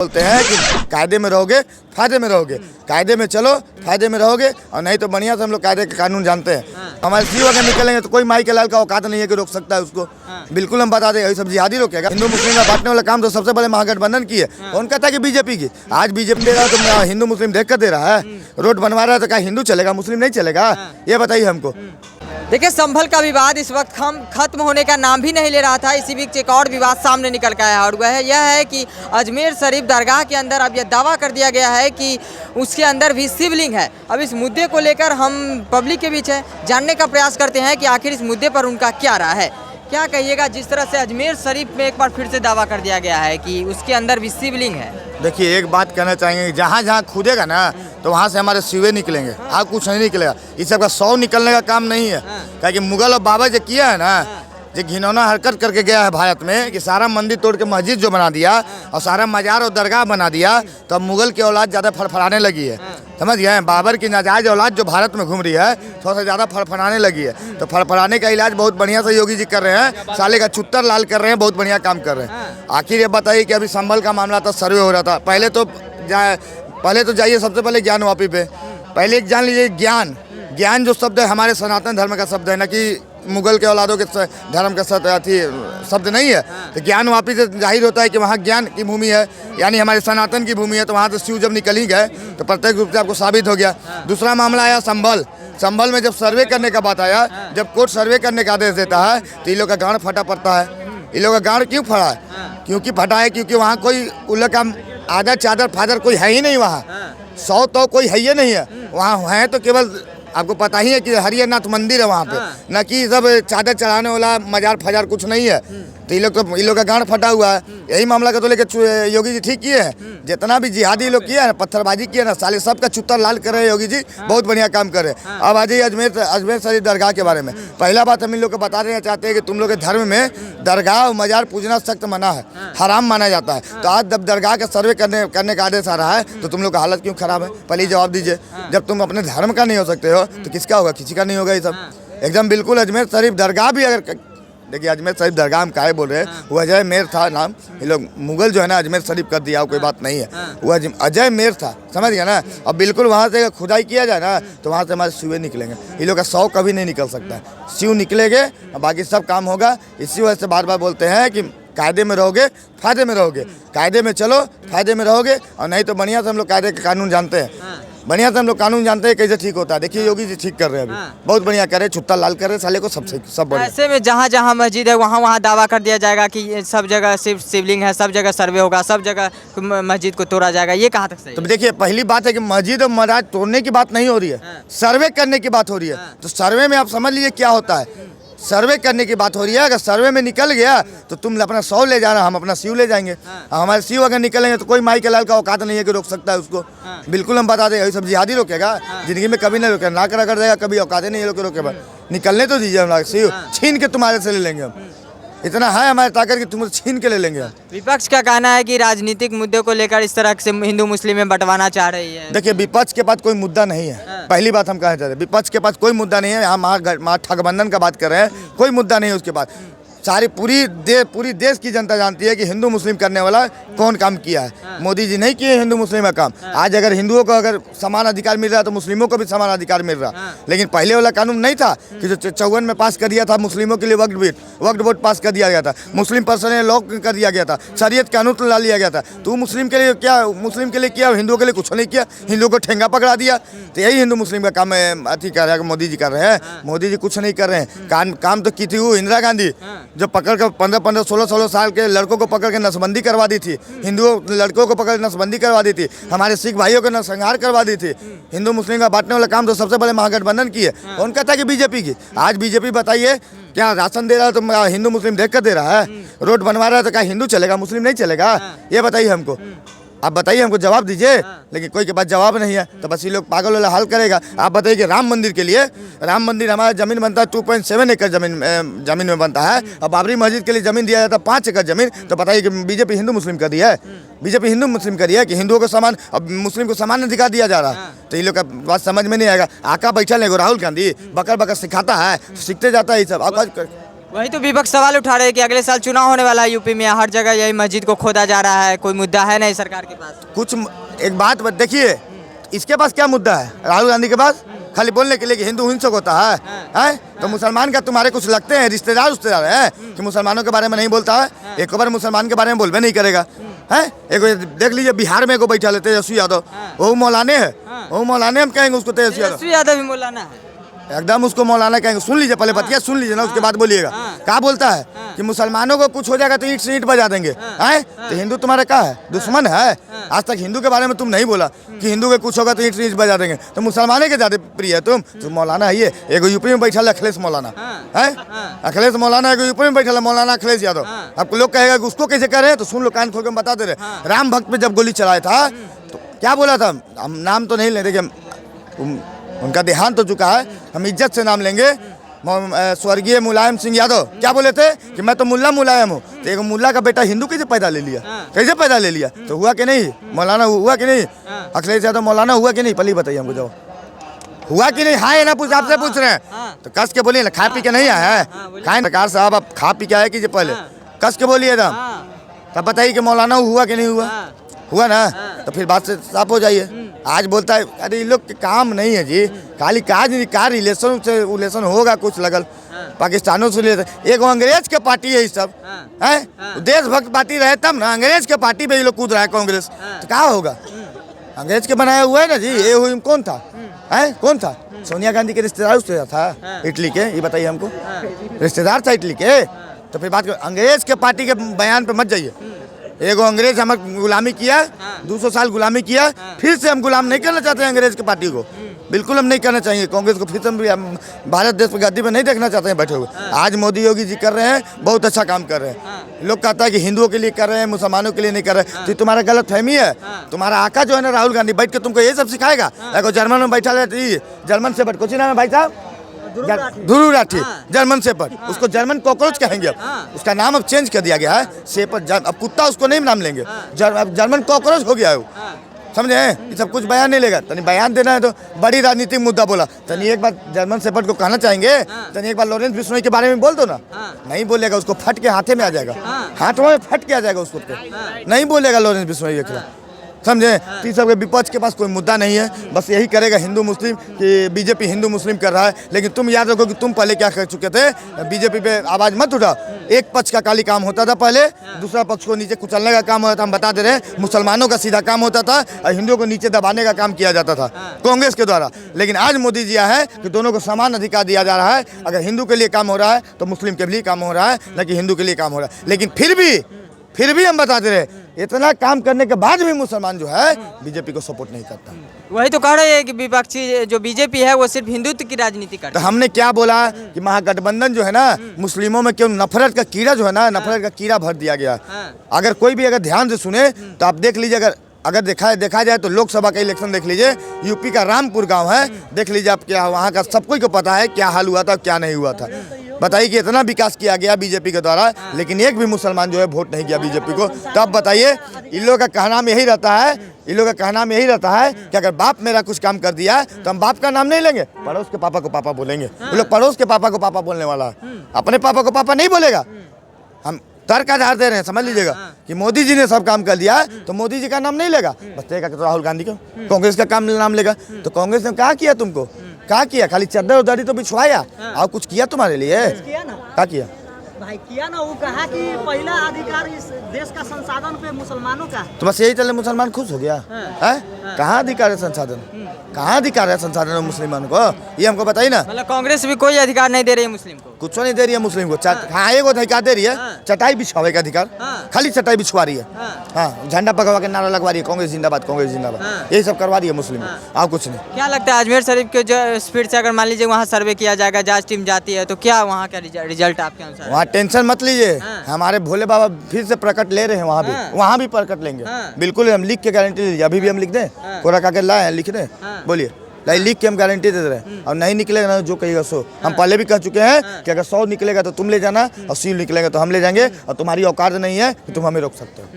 बोलते हैं कि कायदे में रहोगे फायदे में रहोगे, कायदे में चलो फायदे में रहोगे, और नहीं तो बढ़िया से हम लोग कायदे के कानून जानते हैं। हमारे सीओ अगर निकलेंगे तो कोई माई के लाल का औकात नहीं है कि रोक सकता है उसको। बिल्कुल हम बता दें, यही सब जिहादी रोकेगा। हिंदू मुस्लिम का बांटने वाला काम तो सबसे बड़े महागठबंधन की है। कौन कहता है कि बीजेपी की? आज बीजेपी दे रहा है तो हिंदू मुस्लिम देख कर दे रहा है। रोड बनवा रहा है तो क्या हिंदू चलेगा मुस्लिम नहीं चलेगा? ये बताइए हमको। देखिए, संभल का विवाद इस वक्त खत्म होने का नाम भी नहीं ले रहा था। इसी बीच एक और विवाद सामने निकल के आया और वह यह है कि अजमेर शरीफ दरगाह के अंदर अब यह दावा कर दिया गया है कि उसके अंदर भी शिवलिंग है। अब इस मुद्दे को लेकर हम पब्लिक के बीच है जानने का प्रयास करते हैं कि आखिर इस मुद्दे पर उनका क्या राय है। क्या कहिएगा जिस तरह से अजमेर शरीफ में एक बार फिर से दावा कर दिया गया है कि उसके अंदर भी शिवलिंग है? देखिए, एक बात कहना चाहेंगे, जहाँ जहाँ खुदेगा ना तो वहाँ से हमारे शिवे निकलेंगे, आग कुछ नहीं निकलेगा। इस सब का 100 निकलने का काम नहीं है। क्या कि मुगल और बाबर जो किया है ना, जो घिनौना हरकत करके गया है भारत में कि सारा मंदिर तोड़ के मस्जिद जो बना दिया और सारा मजार और दरगाह बना दिया, तो अब मुगल की औलाद ज़्यादा फड़फड़ाने लगी है। समझ गए? बाबर की नाजायज औलाद जो भारत में घूम रही है थोड़ा सा ज़्यादा फड़फड़ाने लगी है। तो फड़फड़ाने का इलाज बहुत बढ़िया से योगी जी कर रहे हैं। साले का चुत्तर लाल कर रहे हैं, बहुत बढ़िया काम कर रहे हैं। आखिर ये बताइए कि अभी संभल का मामला था, सर्वे हो रहा था। पहले तो जाइए सबसे पहले ज्ञान वापी पे। पहले एक जान लीजिए, ज्ञान जो शब्द है हमारे सनातन धर्म का शब्द है, न कि मुगल के औलादों के धर्म का शब्द नहीं है। तो ज्ञान वापी से जाहिर होता है कि वहाँ ज्ञान की भूमि है, यानी हमारे सनातन की भूमि है। तो वहाँ से शिव जब निकल ही गए तो प्रत्येक रूप से आपको साबित हो गया। दूसरा मामला आया संभल में जब सर्वे करने का बात आया, जब कोर्ट सर्वे करने का आदेश देता है तो इन लोग का गांड फटा पड़ता है। इन लोग का गांड क्यों फटा है? क्योंकि फटा है क्योंकि वहाँ कोई उल्लू का आदर चादर फादर कोई है ही नहीं। वहाँ 100 तो कोई है ही नहीं है। वहाँ है तो केवल आपको पता ही है कि हरिहरनाथ मंदिर है वहाँ पे, न कि सब चादर चढ़ाने वाला मजार फजार कुछ नहीं है। तो इन लोग का गांड फटा हुआ है। यही मामला का तो लेकर योगी जी ठीक किए हैं। जितना भी जिहादी लोग किया है, पत्थरबाजी किया ना, साले सबका चुत्तर लाल कर रहे हैं योगी जी, बहुत बढ़िया काम कर रहे हैं। अब आ जाइए अजमेर शरीफ दरगाह के बारे में। पहला बात हम इन लोग को बता देना चाहते हैं कि तुम लोग के धर्म में दरगाह और मजार पूजना सख्त मना है, हराम माना जाता है। तो आज जब दरगाह का सर्वे करने का आदेश आ रहा है तो तुम लोग का हालत क्यों खराब है? पहले जवाब दीजिए। जब तुम अपने धर्म का नहीं हो सकते हो तो किसका होगा? किसी का नहीं होगा। ये सब एकदम बिल्कुल अजमेर शरीफ दरगाह भी अगर देखिए, अजमेर शरीफ दरगाह हम काहे बोल रहे हैं, वो अजय मेर था नाम। ये लोग मुगल जो है ना अजमेर शरीफ कर दिया, कोई बात नहीं है। वो अजय मेर था, समझ गया ना। अब बिल्कुल वहाँ से खुदाई किया जाए ना तो वहाँ से हमारे शिवे निकलेंगे। ये लोग का 100 कभी नहीं निकल सकता है। शिव निकलेंगे और बाकी सब काम होगा। इसी वजह से बार बार बोलते हैं कि कायदे में रहोगे फायदे में रहोगे, कायदे में चलो फायदे में रहोगे, और नहीं तो बढ़िया से हम लोग कायदे के कानून जानते हैं। बढ़िया से हम लोग कानून जानते हैं कैसे ठीक होता है। देखिए, योगी जी ठीक कर रहे हैं, अभी बहुत बढ़िया कर रहे हैं, छुट्टा लाल कर रहे हैं साले को, सब बढ़िया। ऐसे में जहाँ जहाँ मस्जिद है वहाँ दावा कर दिया जाएगा कि सब जगह सिर्फ शिवलिंग है, सब जगह सर्वे होगा, सब जगह मस्जिद को तोड़ा जाएगा। ये कहाँ तक सही? तो देखिए, पहली बात है कि मस्जिद और मजार तोड़ने की बात नहीं हो रही है, सर्वे करने की बात हो रही है। तो सर्वे में आप समझ लीजिए क्या होता है, सर्वे करने की बात हो रही है। अगर सर्वे में निकल गया तो तुम अपना 100 ले जाना, हम अपना शिव ले जाएंगे। हमारे शिव अगर निकलेंगे तो कोई माई के लाल का औकात नहीं है कि रोक सकता है उसको। बिल्कुल हम बता दें, यही सब जिहादी रोकेगा। जिंदगी में कभी नहीं रोकेगा, ना कर देगा, कभी औकात नहीं रोकेगा। निकलने तो दीजिए, हम शिव छीन के तुम्हारे से ले लेंगे। हम इतना है हमारे ताकत कि तुम छीन के ले लेंगे। विपक्ष का कहना है कि राजनीतिक मुद्दे को लेकर इस तरह से हिंदू मुस्लिम में बंटवाना चाह रही है। देखिए, विपक्ष के पास कोई मुद्दा नहीं है। पहली बात हम कहना चाहते हैं, विपक्ष के पास कोई मुद्दा नहीं है। हम महागठबंधन का बात कर रहे हैं, कोई मुद्दा नहीं है उसके पास। सारी पूरी देश की जनता जानती है कि हिंदू मुस्लिम करने वाला कौन काम किया है। मोदी जी नहीं किए हिंदू मुस्लिम का काम। आज अगर हिंदुओं को अगर समान अधिकार मिल रहा है तो मुस्लिमों को भी समान अधिकार मिल रहा है। लेकिन पहले वाला कानून नहीं था कि जो 54 में पास कर दिया था, मुस्लिमों के लिए वक्फ बोर्ड पास कर दिया गया था, मुस्लिम पर्सन लॉ कर दिया गया था, शरीयत कानून ला लिया गया था। तो मुस्लिम के लिए किया, हिंदुओं के लिए कुछ नहीं किया, हिंदुओं को ठेंगा पकड़ा दिया। तो यही हिंदू मुस्लिम का काम अति कर रहा है, मोदी जी कर रहे हैं। मोदी जी कुछ नहीं कर रहे हैं। काम तो की थी वो इंदिरा गांधी, जो पकड़ कर 15-15, 16-16 साल के लड़कों को पकड़ के नसबंदी करवा दी थी। हिंदुओं लड़कों को पकड़ नसबंदी करवा दी थी। हमारे सिख भाइयों को नरसंहार करवा दी थी। हिंदू मुस्लिम का बांटने वाला काम तो सबसे बड़े महागठबंधन की है। कौन कहता है कि बीजेपी की? आज बीजेपी बताइए, क्या राशन दे रहा है तो हिंदू मुस्लिम देख कर दे रहा है? रोड बनवा रहा है तो क्या हिंदू चलेगा मुस्लिम नहीं चलेगा? ये बताइए हमको। आप बताइए, हमको जवाब दीजिए। लेकिन कोई के पास जवाब नहीं है तो बस ये लोग पागल वाला हाल करेगा। आप बताइए कि राम मंदिर के लिए, राम मंदिर हमारा जमीन बनता है 2.7 एकड़ जमीन में बनता है, और बाबरी मस्जिद के लिए जमीन दिया जाता है 5 एकड़ जमीन। तो बताइए कि बीजेपी हिंदू मुस्लिम कर दिया है? बीजेपी हिंदू मुस्लिम करी है कि हिंदुओं को समान, अब मुस्लिम को समान अधिकार दिया जा रहा है? तो ये लोग का बात समझ में नहीं आएगा। आका बैठा लेगो राहुल गांधी बकर सिखाता है, सीखते जाता है ये सब। वही तो विपक्ष सवाल उठा रहे हैं कि अगले साल चुनाव होने वाला है यूपी में, हर जगह यही मस्जिद को खोदा जा रहा है, कोई मुद्दा है नहीं सरकार के पास। कुछ एक बात देखिए, इसके पास क्या मुद्दा है राहुल गांधी के पास? खाली बोलने के लिए कि हिंदू हिंसक होता है, हैं? तो मुसलमान का तुम्हारे कुछ लगते हैं रिश्तेदार है कि मुसलमानों के बारे में नहीं बोलता है? एक बार मुसलमान के बारे में बोलबे नहीं करेगा, हैं? एक देख लीजिए बिहार में को बैठा लेते तेजस्वी यादव, वो मौलाने है, वो मौलाने हम कहेंगे उसको तेजस्वी यादव भी मौलाना है, एकदम उसको मौलाना कहेंगे। सुन लीजिए पहले बतिया सुन लीजिए ना, उसके बाद बोलिएगा। क्या बोलता है कि मुसलमानों को कुछ हो जाएगा तो ईंट से ईंट बजा देंगे, हैं? तो हिंदू तुम्हारा क्या है, दुश्मन है? आज तक हिंदू के बारे में तुम नहीं बोला कि हिंदू के कुछ होगा तो ईंट से ईंट बजा देंगे, तो मुसलमानों के ज्यादा प्रिय है तुम। तो मौलाना है ये, एक यूपी में बैठा है अखिलेश मौलाना, है अखिलेश मौलाना, एक यूपी में बैठा है मौलाना अखिलेश यादव। आपको लोग कहेगा कि उसको कैसे कह रहे हैं, तो सुन लो, कान खोल के बता दे रहे। राम भक्त पे जब गोली चलाया था तो क्या बोला था, हम नाम तो नहीं ले, देखिए उनका देहांत हो चुका है, हम इज्जत से नाम लेंगे, स्वर्गीय मुलायम सिंह यादव क्या बोले थे कि मैं तो मुल्ला मुलायम हूँ। तो एक मुल्ला का बेटा हिंदू कैसे पैदा ले लिया, कैसे पैदा ले लिया? तो हुआ कि नहीं, मौलाना हुआ कि नहीं, अखिलेश यादव मौलाना हुआ कि नहीं? पहले बताइए हमको, जाओ हुआ कि नहीं? हाँ या ना पूछ, आपसे पूछ रहे हैं तो कस के बोलिए ना, खा पी के नहीं आया है? खाए सरकार साहब, आप खा पी के आए कीजिए, पहले कस के बोलिए तब बताइए कि मौलाना हुआ कि नहीं हुआ? हुआ ना, तो फिर बात से साफ हो जाइए। आज बोलता है अरे ये लोग के काम नहीं है जी, खाली काज नहीं, का रिलेशन से रिलेशन होगा कुछ लगल पाकिस्तानों से रिलेशन। एक अंग्रेज के पार्टी है, ये सब है देशभक्त पार्टी रहे तब ना, अंग्रेज के पार्टी पे ये लोग कूद रहा है कांग्रेस, तो क्या होगा? अंग्रेज के बनाया हुआ है ना जी। ये हुई कौन था, है कौन था? सोनिया गांधी के रिश्तेदार था इटली के, ये बताइए हमको, रिश्तेदार था इटली के। तो फिर बात कर, अंग्रेज के पार्टी के बयान पे मत जाइए। एगो अंग्रेज हमें गुलामी किया, 200 साल गुलामी किया, फिर से हम गुलाम नहीं करना चाहते हैं अंग्रेज की पार्टी को, बिल्कुल हम नहीं करना चाहिए। कांग्रेस को फिर से हम भारत देश पर गद्दी में नहीं देखना चाहते हैं बैठे हुए। आज मोदी योगी जी कर रहे हैं, बहुत अच्छा काम कर रहे हैं। लोग कहता है कि हिंदुओं के लिए कर रहे हैं, मुसलमानों के लिए नहीं कर रहे। तो तुम्हारा गलत फहमी है। तुम्हारा आका जो है ना राहुल गांधी, बैठ के तुमको ये सब सिखाएगा। देखो जर्मन में बैठा रहती, जर्मन से कुछ नाम है भाई साहब, ध्रुव राठी, जर्मन शेपर्ड, उसको जर्मन कॉकरोच कहेंगे अब, उसका नाम अब चेंज कर दिया गया है शेपर्ड, अब कुत्ता उसको नहीं नाम लेंगे, जर्मन कॉकरोच हो गया है वो, समझे? ये सब कुछ बयान नहीं लेगा। तनी बयान देना है तो बड़ी राजनीतिक मुद्दा बोला, तनी एक बार जर्मन शेपर्ड को कहना चाहेंगे, तनी एक बार लॉरेंस बिश्नोई के बारे में बोल दो ना, नहीं बोलेगा, उसको फट के हाथे में आ जाएगा, हाथों में फट के आ जाएगा उसको, नहीं बोलेगा लॉरेंस बिश्नोई के खिलाफ, समझे? तो सबके विपक्ष के पास कोई मुद्दा नहीं है, बस यही करेगा हिंदू मुस्लिम कि बीजेपी हिंदू मुस्लिम कर रहा है। लेकिन तुम याद रखो कि तुम पहले क्या कर चुके थे, बीजेपी पे आवाज मत उठाओ। एक पक्ष का काली काम होता था पहले, दूसरा पक्ष को नीचे कुचलने का काम होता था। हम बता दे रहे हैं, मुसलमानों का सीधा काम होता था और हिंदुओं को नीचे दबाने का काम किया जाता था कांग्रेस के द्वारा। लेकिन आज मोदी जी आया है कि दोनों को समान अधिकार दिया जा रहा है। अगर हिंदू के लिए काम हो रहा है तो मुस्लिम के लिए काम हो रहा है, न कि हिंदू के लिए काम हो रहा है। लेकिन फिर भी हम बताते रहे, इतना काम करने के बाद भी मुसलमान जो है बीजेपी को सपोर्ट नहीं करता। वही तो कह रहे हैं कि विपक्षी जो बीजेपी है वो सिर्फ हिंदुत्व की राजनीति करती है। तो हमने क्या बोला कि महागठबंधन जो है ना, मुस्लिमों में क्यों नफरत का कीड़ा जो है ना, नफरत का कीड़ा भर दिया गया। अगर कोई भी अगर ध्यान से सुने तो आप देख लीजिए, अगर देखा जाए तो लोकसभा का इलेक्शन देख लीजिए, यूपी का रामपुर गांव है, देख लीजिए आप, क्या वहाँ का सब कोई को पता है क्या हाल हुआ था क्या नहीं हुआ था। बताइए कि इतना विकास किया गया बीजेपी के द्वारा, लेकिन एक भी मुसलमान जो है वोट नहीं किया बीजेपी को। तो अब बताइए, इन लोगों का कहना में यही रहता है, कि अगर बाप मेरा कुछ काम कर दिया तो हम बाप का नाम नहीं लेंगे, पड़ोस के पापा को पापा बोलेंगे। वो लोग पड़ोस के पापा को पापा बोलने वाला है, अपने पापा को पापा नहीं बोलेगा। हम तर्क आधार दे रहे हैं, समझ लीजिएगा कि मोदी जी ने सब काम कर दिया तो मोदी जी का नाम नहीं लेगा, बस देगा तो राहुल गांधी का, कांग्रेस का काम नाम लेगा। तो कांग्रेस ने क्या किया तुमको, क्या किया? खाली चद्दर उदारी तो बिछवाया, और कुछ किया तुम्हारे लिए? क्या किया भाई? किया ना, वो कहा कि पहला अधिकार इस देश का संसाधन पे मुसलमानों का। तो बस यही चले मुसलमान खुश हो गया है? कहाँ अधिकार है संसाधन, कहाँ अधिकार है संसाधन मुसलमानों को, ये हमको बताइए ना। मतलब कांग्रेस भी कोई अधिकार नहीं दे रही है मुस्लिम को, कुछ नहीं दे रही है मुस्लिम को। हाँ एगो अधिकार दे रही है, चटाई बिछवावे का अधिकार, खाली चटाई बिछवा रही है। हाँ, झंडा पकड़वा के नारा लगवा रही है, कांग्रेस जिंदाबाद, कांग्रेस जिंदाबाद, यही सब करवा रही है मुस्लिम, और कुछ नहीं। क्या लगता है अजमेर शरीफ के जो स्पीड से अगर मान लीजिए वहाँ सर्वे किया जाएगा, जांच टीम जाती है, तो क्या वहाँ का रिजल्ट आपके अनुसार? वहाँ टेंशन मत लीजिए, हमारे भोले बाबा फिर से प्रकट ले रहे हैं, वहाँ भी प्रकट लेंगे, बिल्कुल। हम लिख के गारंटी लीजिए, अभी भी हम लिख दें, कोरा कागज लाए हैं, लिख दें, बोलिए, लिख के हम गारंटी दे रहे हैं। और नहीं निकलेगा ना जो कहेगा सो, हम पहले भी कह चुके हैं कि अगर 100 निकलेगा तो तुम ले जाना, और 80 निकलेगा तो हम ले जाएंगे, और तुम्हारी औकात नहीं है कि तुम हमें रोक सकते हो।